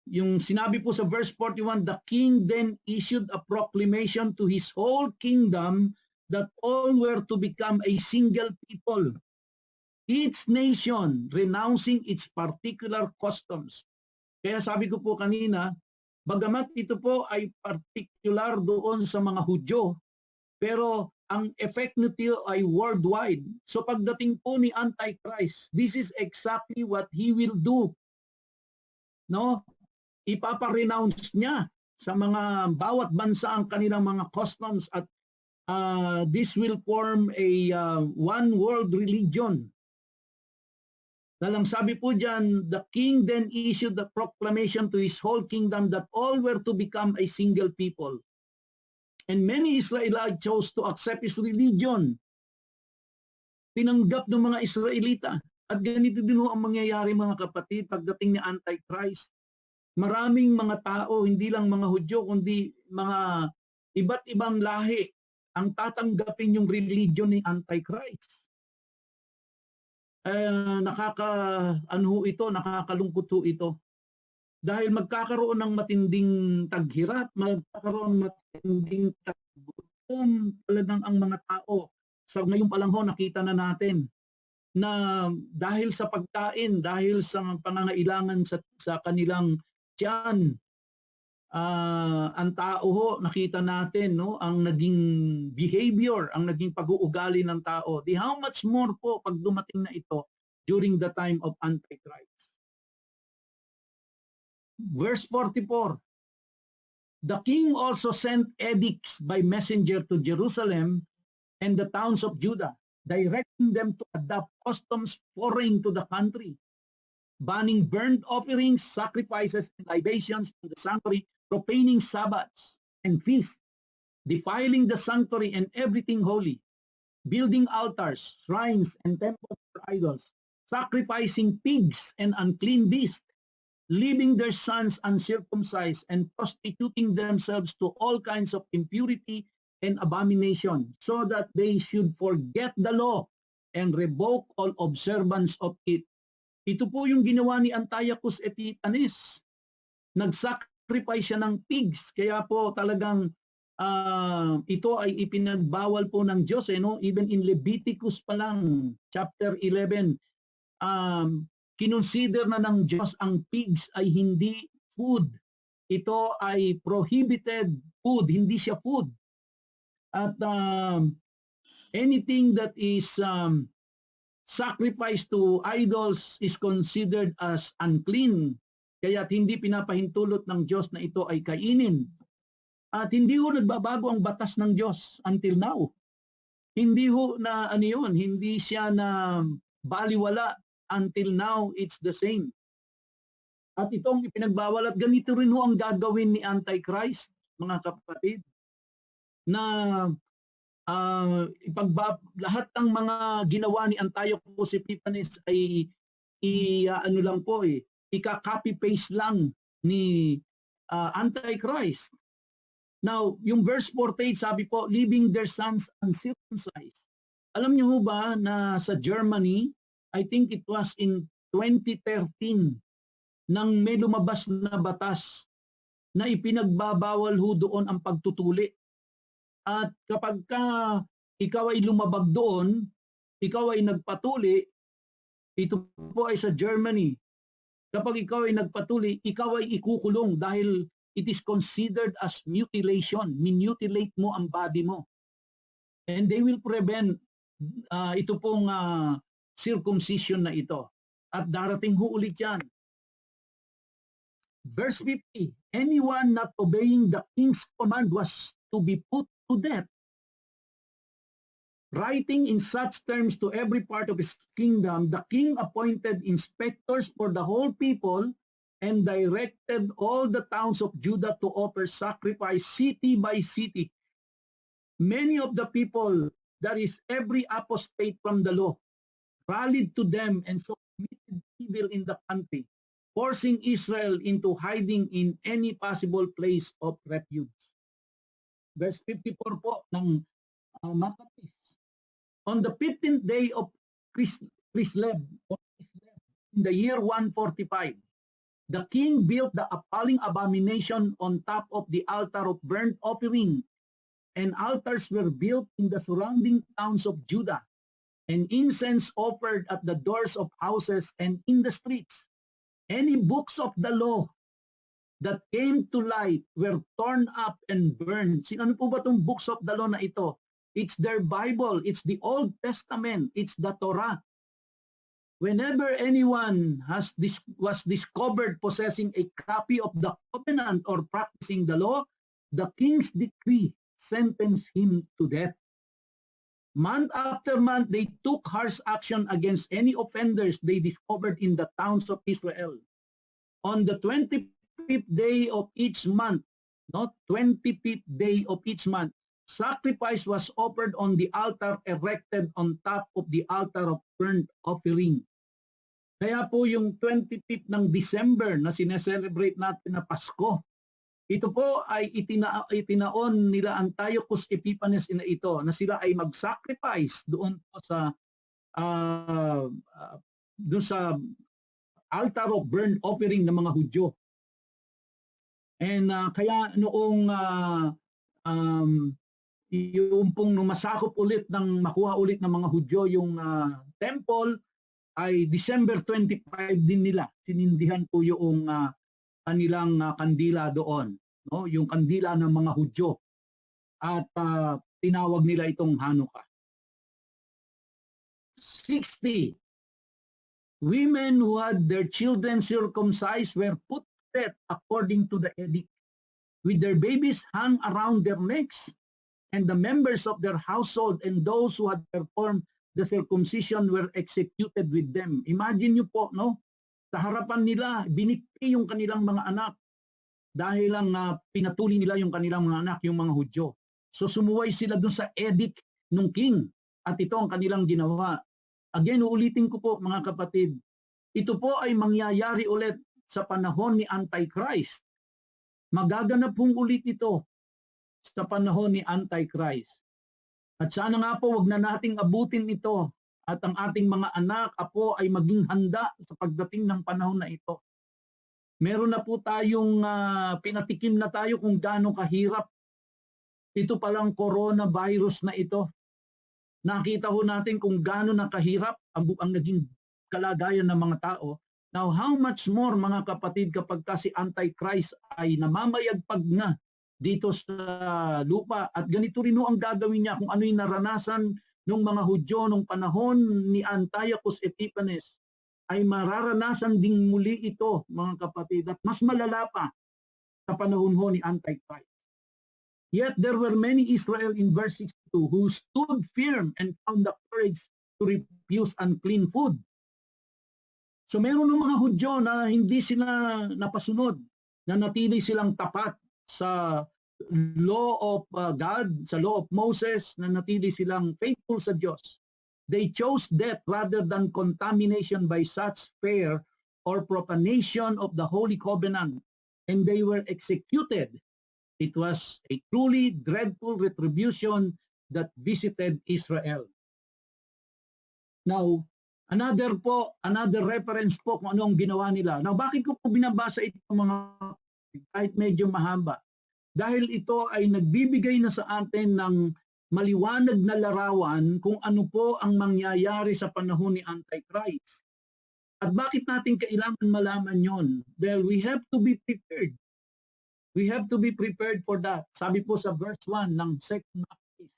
Yung sinabi po sa verse 41, the king then issued a proclamation to his whole kingdom that all were to become a single people, each nation renouncing its particular customs. Kaya sabi ko po kanina, bagamat ito po ay particular doon sa mga Hudyo, pero ang effect nito ay worldwide. So pagdating po ni Antichrist, this is exactly what he will do. No? Ipapa-renounce niya sa mga bawat bansa ang kanilang mga customs at this will form a one world religion. Dalang sabi po dyan, the king then issued the proclamation to his whole kingdom that all were to become a single people. And many Israelites chose to accept his religion. Tinanggap ng mga Israelita. At ganito din ho ang mangyayari mga kapatid pagdating ni Antichrist. Maraming mga tao, hindi lang mga Hudyo, kundi mga iba't ibang lahi ang tatanggapin yung religion ni Antichrist. Nakakalungkot ho ito. Dahil magkakaroon ng matinding taghirap, magkakaroon ng matinding taggutom, talagang ang mga tao. Sa ngayon pa lang ho, nakita na natin na dahil sa pagkain, dahil sa pangangailangan sa kanilang tiyan, ang tao ho, nakita natin no, ang naging behavior, ang naging pag-uugali ng tao. How much more po pag dumating na ito during the time of Antichrist. Verse 44, The king also sent edicts by messenger to Jerusalem and the towns of Judah, directing them to adopt customs foreign to the country, banning burnt offerings, sacrifices, and libations from the sanctuary, profaning Sabbaths and feasts, defiling the sanctuary and everything holy, building altars, shrines, and temples for idols, sacrificing pigs and unclean beasts, leaving their sons uncircumcised, and prostituting themselves to all kinds of impurity and abomination, so that they should forget the law and revoke all observance of it. Ito po yung ginawa ni Antiochus Epiphanes. Nag-sacrifice siya ng pigs, kaya po talagang ito ay ipinagbawal po ng Diyos. No? Even in Leviticus pa lang, chapter 11, kinonsider na ng Diyos ang pigs ay hindi food. Ito ay prohibited food, hindi siya food. At anything that is sacrificed to idols is considered as unclean. Kaya't hindi pinapahintulot ng Diyos na ito ay kainin. At hindi ho nagbabago ang batas ng Diyos until now. Hindi ho na ano yun, hindi siya na baliwala. Until now, it's the same. At itong ipinagbawal at ganito rin ho ang gagawin ni Antichrist, mga kapatid, na lahat ng mga ginawa ni Antiochus Epiphanes ay ano lang po ika-copy-paste lang ni Antichrist. Now, yung verse 48 sabi po, leaving their sons uncircumcised. Alam niyo ho ba na sa Germany, I think it was in 2013, nang may lumabas na batas na ipinagbabawal ho doon ang pagtutuli. At kapag ikaw ay lumabag doon, ikaw ay nagpatuli, ito po ay sa Germany. Kapag ikaw ay nagpatuli, ikaw ay ikukulong dahil it is considered as mutilation. Minmutilate mo ang body mo. And they will prevent ito pong circumcision na ito. At darating ho ulit yan. Verse 50, anyone not obeying the king's command was to be put to death. Writing in such terms to every part of his kingdom, the king appointed inspectors for the whole people and directed all the towns of Judah to offer sacrifice city by city. Many of the people, that is every apostate from the law, rallied to them and so committed evil in the country, forcing Israel into hiding in any possible place of refuge. Verse 54 po ng Maccabees. On the 15th day of Kislev, in the year 145, the king built the appalling abomination on top of the altar of burnt offering, and altars were built in the surrounding towns of Judah, and incense offered at the doors of houses and in the streets. Any books of the law that came to light were torn up and burned. Ano po ba itong books of the law na ito? It's their Bible, it's the Old Testament, it's the Torah. Whenever anyone was discovered possessing a copy of the covenant or practicing the law, the king's decree sentenced him to death. Month after month, they took harsh action against any offenders they discovered in the towns of Israel. On the 25th day of each month, not 25th day of each month, sacrifice was offered on the altar erected on top of the altar of burnt offering. Kaya po yung 25th ng December na sineselebrate natin na Pasko, ito po ay itinaon nila Antiochus Epiphanes na ito na sila ay mag-sacrifice doon po sa altar of burnt offering ng mga Hudyo. And kaya noong yung pong masakop ulit makuha ulit ng mga Hudyo yung temple ay December 25 din nila. Sinindihan po yung kanilang kandila doon, no? Yung kandila ng mga Hudyo. At tinawag nila itong Hanukkah. 60. Women who had their children circumcised were put to death according to the edict. with their babies hung around their necks, and the members of their household and those who had performed the circumcision were executed with them. Imagine nyo po, no? Sa harapan nila, binikti yung kanilang mga anak dahil lang pinatuli nila yung kanilang mga anak, yung mga Hudyo. So sumuway sila dun sa edict ng king at ito ang kanilang ginawa. Again, uulitin ko po mga kapatid, ito po ay mangyayari ulit sa panahon ni Antichrist. Magaganap pong ulit ito sa panahon ni Antichrist. At sana nga po wag na nating abutin ito at ang ating mga anak, apo ay maging handa sa pagdating ng panahon na ito. Meron na po tayong pinatikim na tayo kung gaano kahirap ito palang coronavirus na ito. Nakita ho natin kung gaano nakahirap ang naging kalagayan ng mga tao. Now, how much more mga kapatid kapag kasi Antichrist ay namamayagpag na dito sa lupa at ganito rin ang gagawin niya kung ano yung naranasan ng mga Hudyo nung panahon ni Antiochus Epiphanes ay mararanasan ding muli ito mga kapatid at mas malala pa sa panahon ho ni Antichrist. Yet there were many Israel in verse 62 who stood firm and found the courage to refuse unclean food. So meron ng mga Hudyo na hindi sila napasunod, na natili silang tapat sa law of God, sa law of Moses, na natili silang faithful sa Diyos. They chose death rather than contamination by such fare or profanation of the Holy Covenant, and they were executed. It was a truly dreadful retribution that visited Israel. Now, another reference po kung ano ang ginawa nila. Now, bakit ko po binabasa ito mga kahit medyo mahaba? Dahil ito ay nagbibigay na sa atin ng maliwanag na larawan kung ano po ang mangyayari sa panahon ni Antichrist. At bakit natin kailangan malaman yon? Well, we have to be prepared. We have to be prepared for that. Sabi po sa verse 1 ng 2 Maccabees.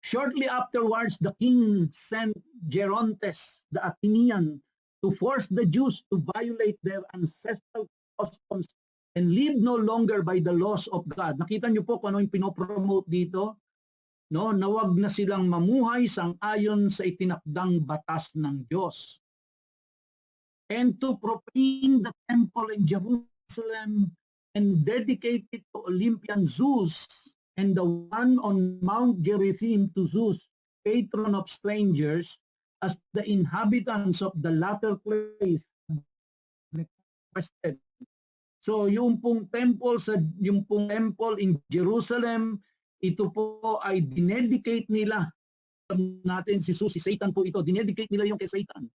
Shortly afterwards, the king sent Gerontes, the Athenian, to force the Jews to violate their ancestral customs and live no longer by the laws of God. Nakita niyo po kung ano yung pinopromote dito? No, na wag na silang mamuhay sang-ayon sa itinakdang batas ng Diyos. And to profane the temple in Jerusalem and dedicate it to Olympian Zeus, and the one on Mount Gerizim to Zeus, patron of strangers, as the inhabitants of the latter place requested. So yung pong temple in Jerusalem, ito po ay dinedicate nila natin si Zeus, si Satan po ito, dinedicate nila yung kay Satan.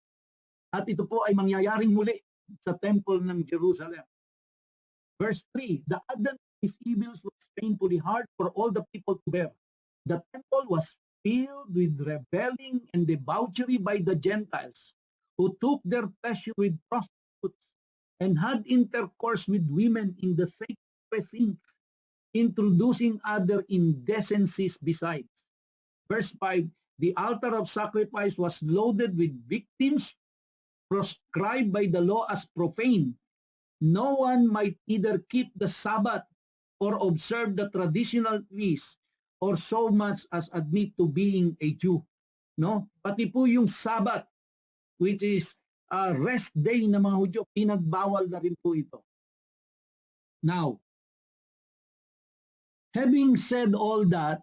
At ito po ay mangyayaring muli sa temple ng Jerusalem. Verse 3, the Advent of these evils was painfully hard for all the people to bear. The temple was filled with reveling and debauchery by the Gentiles, who took their pleasure with prostitutes and had intercourse with women in the sacred precincts, introducing other indecencies besides. Verse 5, the altar of sacrifice was loaded with victims proscribed by the law as profane. No one might either keep the Sabbath or observe the traditional feast or so much as admit to being a Jew. No? Pati po yung Sabbath, which is a rest day ng mga Hudyo, pinagbawal na rin po ito. Now, having said all that,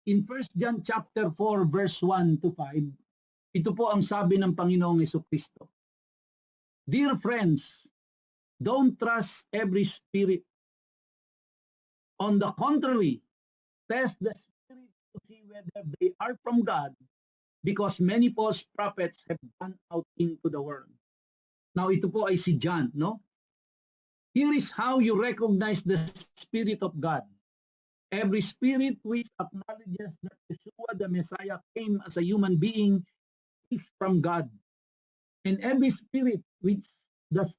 in 1 John chapter 4 verse 1 to 5, ito po ang sabi ng Panginoong Jesucristo. Dear friends, don't trust every spirit. On the contrary, test the spirit to see whether they are from God, because many false prophets have gone out into the world. Now ito po ay si John, no? Here is how you recognize the Spirit of God. Every spirit which acknowledges that Yeshua the Messiah came as a human being is from God. And every spirit which does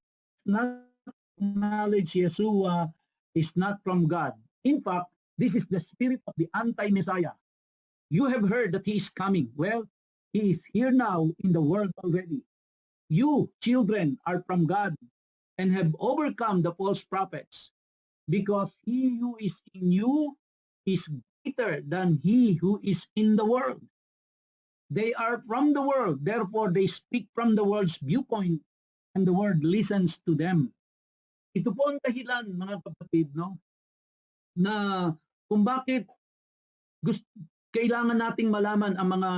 not acknowledge Yeshua is not from God. In fact, this is the spirit of the anti-Messiah. You have heard that he is coming. Well, he is here now in the world already. You, children, are from God and have overcome the false prophets, because he who is in you is greater than he who is in the world. They are from the world, therefore they speak from the world's viewpoint, and the world listens to them. Ito po ang dahilan, mga kapatid, no, na kung bakit kailangan nating malaman ang mga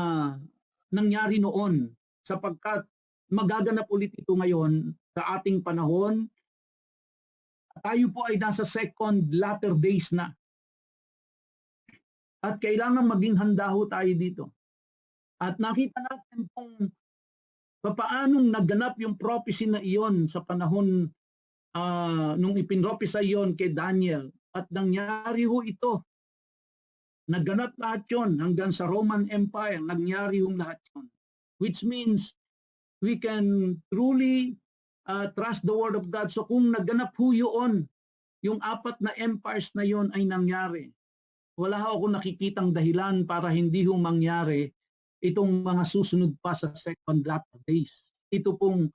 nangyari noon, sapagkat magaganap ulit ito ngayon sa ating panahon. Tayo po ay nasa second latter days na. At kailangan maging handa ho tayo dito. At nakita natin kung paanong naganap yung prophecy na iyon sa panahon nung ipinropesa iyon kay Daniel. At nangyari ho ito. Naganap lahat yun hanggang sa Roman Empire. Nangyari ho lahat yun. Which means we can truly trust the word of God. So kung naganap ho yun, yung apat na empires na yun ay nangyari, wala ho ako nakikitang dahilan para hindi ho mangyari itong mga susunod pa sa second latter days. Ito pong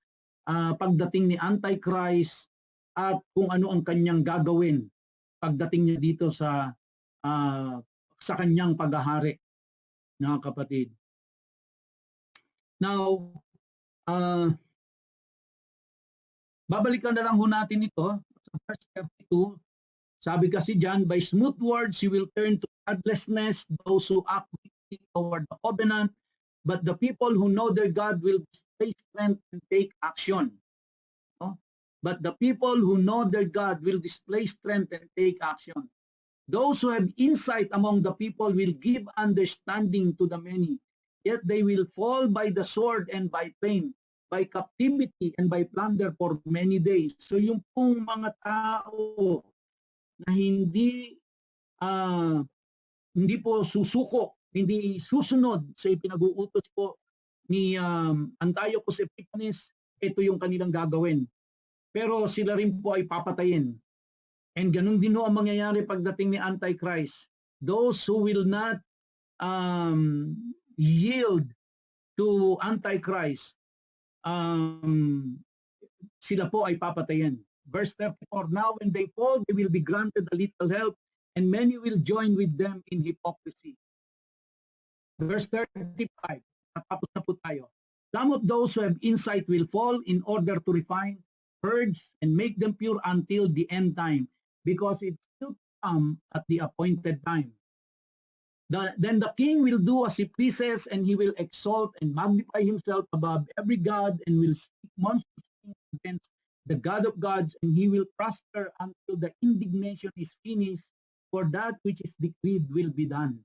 pagdating ni Antichrist at kung ano ang kanyang gagawin pagdating niya dito sa kanyang paghahari, mga kapatid. Now, babalikan na lang ho natin ito sa verse 32. Sabi kasi dyan, by smooth words he will turn to godlessness those who act wickedly toward the covenant, but the people who know their God will display strength and take action. No? But the people who know their God will display strength and take action. Those who have insight among the people will give understanding to the many, yet they will fall by the sword and by pain, by captivity and by plunder for many days. So yung pong mga tao na hindi po susuko, hindi susunod sa ipinag-uutos po ni Antiochus Epiphanes, ito yung kanilang gagawin. Pero sila rin po ay papatayin. And ganun din ho ang mangyayari pagdating ni Antichrist. Those who will not yield to Antichrist, sila po ay papatayin. Verse 34, now when they fall, they will be granted a little help, and many will join with them in hypocrisy. Verse 35, tapos na po tayo. Some of those who have insight will fall in order to refine, purge, and make them pure until the end time, because it will come at the appointed time. Then the king will do as he pleases, and he will exalt and magnify himself above every god, and will speak monstrous things against the God of gods, and he will prosper until the indignation is finished, for that which is decreed will be done.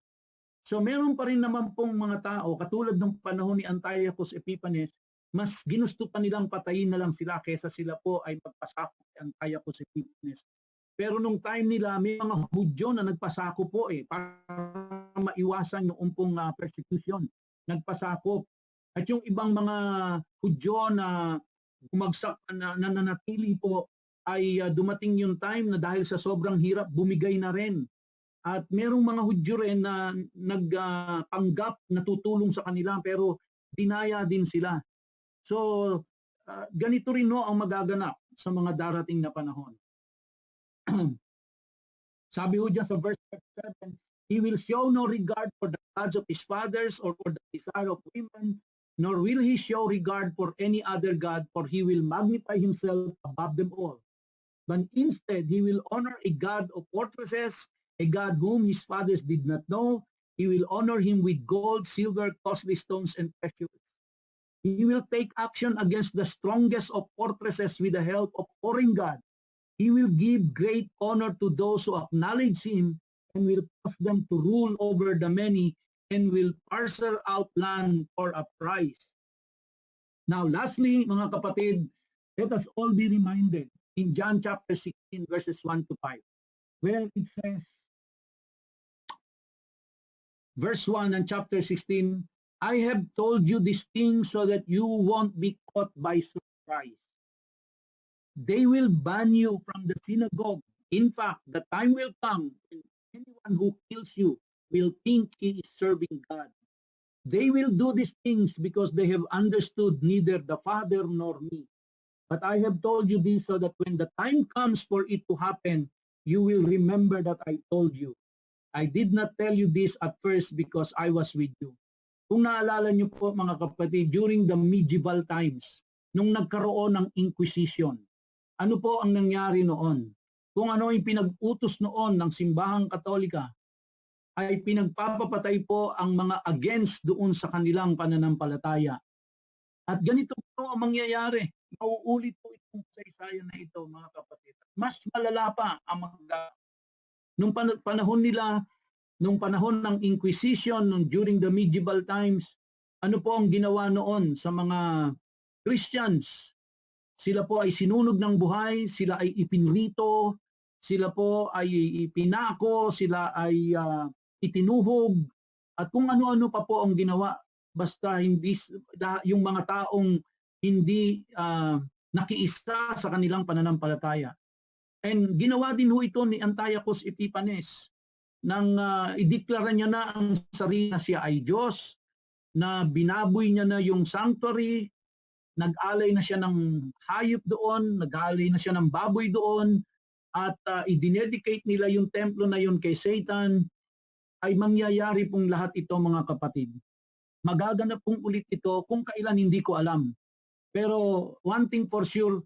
So meron pa rin naman pong mga tao, katulad ng panahon ni Antiochus Epiphanes, mas ginusto pa nilang patayin na lang sila kaysa sila po ay magpasako kay Antiochus Epiphanes. Pero nung time nila, may mga Hudyo na nagpasako po para maiwasan yung pong persecution. Nagpasako. At yung ibang mga Hudyo na bumagsak na nanatili po ay dumating yung time na dahil sa sobrang hirap, bumigay na rin. At merong mga Hudyo rin na nagpanggap na tutulong sa kanila pero dinaya din sila. So, ganito rin no ang magaganap sa mga darating na panahon. Sabi ho dyan sa verse 7, he will show no regard for the gods of his fathers or for the desire of women, nor will he show regard for any other god, for he will magnify himself above them all. But instead, he will honor a god of fortresses, a god whom his fathers did not know. He will honor him with gold, silver, costly stones, and precious. He will take action against the strongest of fortresses with the help of foreign gods. He will give great honor to those who acknowledge him, and will cause them to rule over the many, and will parcel out land for a price. Now, lastly, mga kapatid, let us all be reminded in John chapter 16, verses 1 to 5, where it says, verse 1 and chapter 16, I have told you these things so that you won't be caught by surprise. They will ban you from the synagogue. In fact, the time will come when anyone who kills you will think he is serving God. They will do these things because they have understood neither the Father nor me. But I have told you this so that when the time comes for it to happen, you will remember that I told you. I did not tell you this at first because I was with you. Kung naalala niyo po mga kapatid, during the medieval times, nung nagkaroon ng Inquisition, ano po ang nangyari noon? Kung ano yung pinag-utos noon ng simbahang Katolika, ay pinagpapapatay po ang mga against doon sa kanilang pananampalataya. At ganito po ang mangyayari. Mauulit po itong kasaysayan na ito, mga kapatid. Mas malala pa ang mga nung panahon nila, nung panahon ng Inquisition, during the medieval times, ano po ang ginawa noon sa mga Christians? Sila po ay sinunog ng buhay, sila ay ipinrito, sila po ay ipinako, sila ay itinuhog, at kung ano-ano pa po ang ginawa. Basta hindi yung mga taong hindi nakiisa sa kanilang pananampalataya. And ginawa din ho ito ni Antiochus Epiphanes nang ideklara niya na ang sarili na siya ay Diyos, na binaboy niya na yung sanctuary, nag-alay na siya ng hayop doon, nag-alay na siya ng baboy doon, at i-dedicate nila yung templo na yun kay Satan. Ay mangyayari pong lahat ito, mga kapatid. Magaganap pong ulit ito kung kailan hindi ko alam. Pero one thing for sure,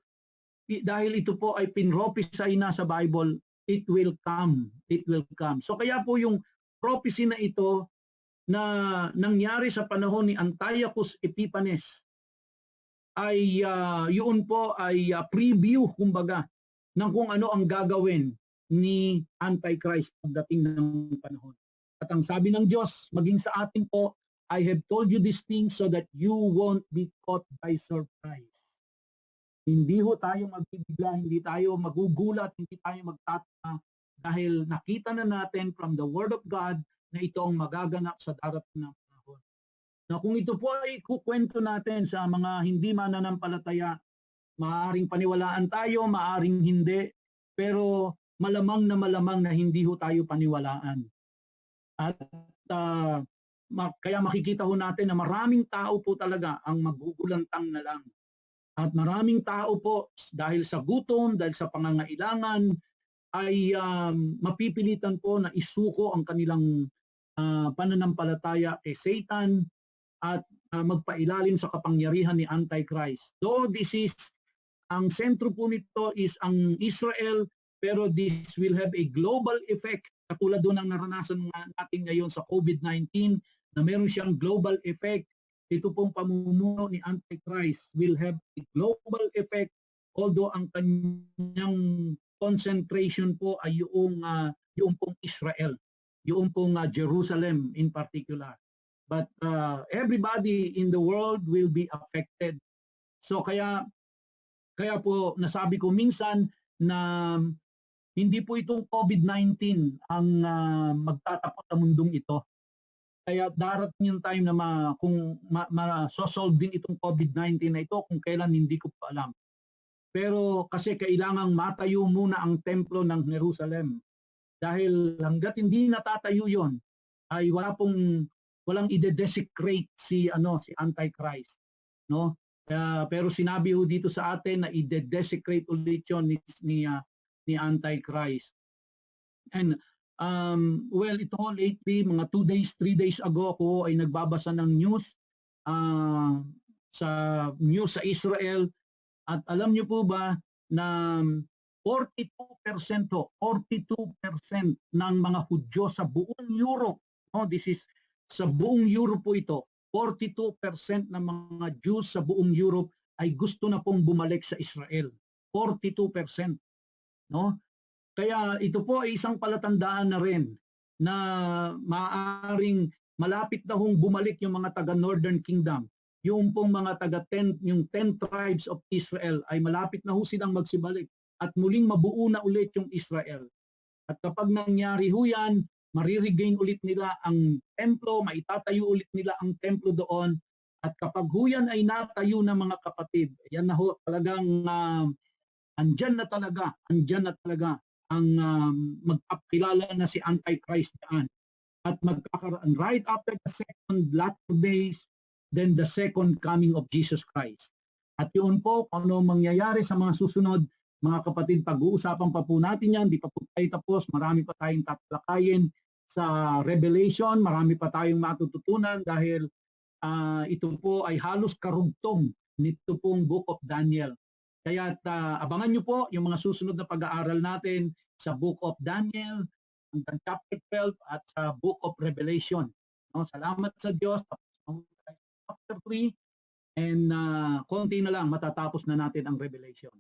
dahil ito po ay pinrophesy na sa Bible, it will come. It will come. So kaya po yung prophecy na ito na nangyari sa panahon ni Antiochus Epiphanes ay yun po ay preview kumbaga ng kung ano ang gagawin ni Antichrist pagdating ng panahon. At ang sabi ng Diyos, maging sa atin po, I have told you these things so that you won't be caught by surprise. Hindi ho tayo magbibigla, hindi tayo magugulat, hindi tayo magtataka dahil nakita na natin from the Word of God na ito ang magaganap sa darating na panahon. Na kung ito po ay kukwento natin sa mga hindi mananampalataya, maaaring paniwalaan tayo, maaaring hindi, pero malamang na hindi ho tayo paniwalaan. At kaya makikita ho natin na maraming tao po talaga ang magugulantang na lang. At maraming tao po dahil sa gutom, dahil sa pangangailangan, ay mapipilitan po na isuko ang kanilang pananampalataya kay Satan at magpailalim sa kapangyarihan ni Antichrist. Though this is, ang sentro po nito is ang Israel, pero this will have a global effect katulad doon ang naranasan natin ngayon sa COVID-19 na meron siyang global effect. Ito pong pamumuno ni Antichrist will have a global effect, although ang kanyang concentration po ay yung pong Israel, yung pong Jerusalem in particular. But everybody in the world will be affected. So kaya po nasabi ko minsan na hindi po itong COVID-19 ang magtatapos sa mundong ito. Kaya darating yung time na kung ma-solve din itong COVID-19 na ito, kung kailan hindi ko pa alam. Pero kasi kailangang matayo muna ang templo ng Jerusalem. Dahil hanggat hindi natatayo yon, ay walang ide-desecrate si Antichrist, no? Pero sinabi ho dito sa atin na ide-desecrate ulit yon ni Antichrist. And well, ito lately, mga 2 days, 3 days ago, ako ay nagbabasa ng news sa Israel. At alam niyo po ba na 42% ng mga Hudyo sa buong Europe, no, this is sa buong Europe po ito, 42% ng mga Jews sa buong Europe ay gusto na pong bumalik sa Israel. 42%, no? Kaya ito po ay isang palatandaan na rin na maaaring malapit na hong bumalik yung mga taga Northern Kingdom. Yung pong mga yung 10 tribes of Israel ay malapit na ho silang magsibalik at muling mabuo na ulit yung Israel. At kapag nangyari ho yan, mariregain ulit nila ang templo, maitatayo ulit nila ang templo doon. At kapag ho yan ay natayo na, mga kapatid, yan na ho talagang andyan na talaga ang magpapakilala na si Antichrist dyan. At magkakaroon right after the second latter days, then the second coming of Jesus Christ. At yun po, kung ano mangyayari sa mga susunod, mga kapatid, pag-uusapan pa po natin yan, di pa po tayo tapos, marami pa tayong tatalakayin sa Revelation, marami pa tayong matututunan dahil ito po ay halos karugtong nito pong Book of Daniel. Kaya abangan nyo po yung mga susunod na pag-aaral natin sa Book of Daniel, hanggang chapter 12 at sa Book of Revelation. No, salamat sa Diyos. Tapos chapter 3 and konti na lang matatapos na natin ang Revelation.